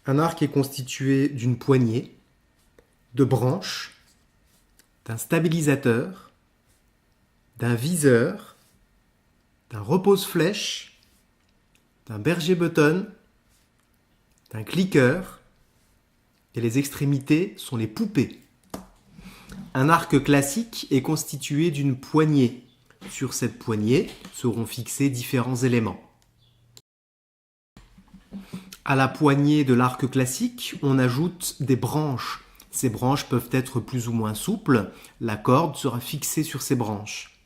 Un arc est constitué d'une poignée, de branches, d'un stabilisateur, d'un viseur, d'un repose-flèche, d'un berger-button, d'un cliqueur, et les extrémités sont les poupées. Un arc classique est constitué d'une poignée. Sur cette poignée seront fixés différents éléments. À la poignée de l'arc classique, on ajoute des branches. Ces branches peuvent être plus ou moins souples. La corde sera fixée sur ces branches.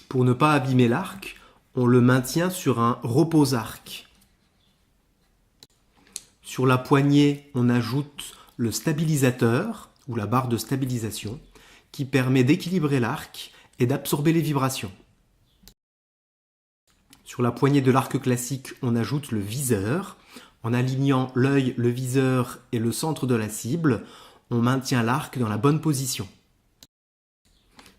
Pour ne pas abîmer l'arc, on le maintient sur un repose-arc. Sur la poignée, on ajoute le stabilisateur ou la barre de stabilisation qui permet d'équilibrer l'arc et d'absorber les vibrations. Sur la poignée de l'arc classique, on ajoute le viseur. En alignant l'œil, le viseur et le centre de la cible, on maintient l'arc dans la bonne position.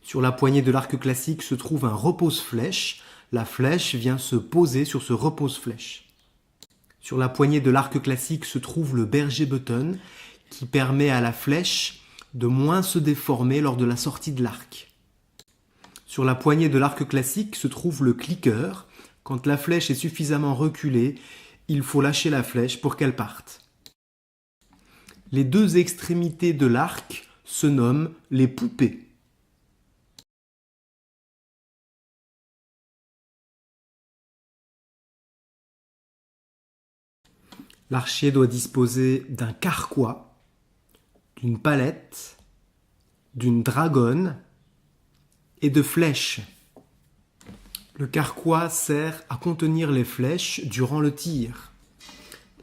Sur la poignée de l'arc classique se trouve un repose-flèche. La flèche vient se poser sur ce repose-flèche. Sur la poignée de l'arc classique se trouve le berger-button qui permet à la flèche de moins se déformer lors de la sortie de l'arc. Sur la poignée de l'arc classique se trouve le cliqueur. Quand la flèche est suffisamment reculée, il faut lâcher la flèche pour qu'elle parte. Les deux extrémités de l'arc se nomment les poupées. L'archer doit disposer d'un carquois, d'une palette, d'une dragonne et de flèches. Le carquois sert à contenir les flèches durant le tir.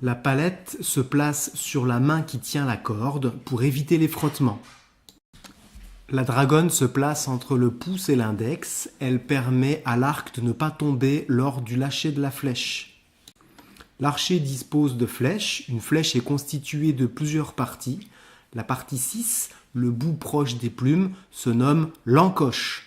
La palette se place sur la main qui tient la corde pour éviter les frottements. La dragonne se place entre le pouce et l'index. Elle permet à l'arc de ne pas tomber lors du lâcher de la flèche. L'archer dispose de flèches. Une flèche est constituée de plusieurs parties. La partie 6, le bout proche des plumes, se nomme l'encoche.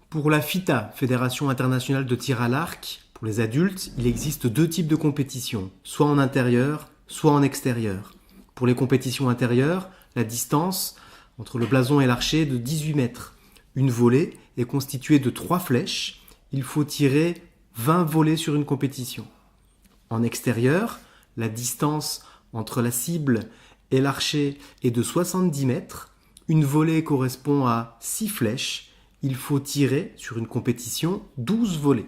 Pour la FITA, Fédération internationale de tir à l'arc, pour les adultes, il existe deux types de compétitions, soit en intérieur, soit en extérieur. Pour les compétitions intérieures, la distance entre le blason et l'archer est de 18 mètres. Une volée est constituée de 3 flèches. Il faut tirer 20 volées sur une compétition. En extérieur, la distance entre la cible et l'archer est de 70 mètres. Une volée correspond à 6 flèches. Il faut tirer sur une compétition 12 volées.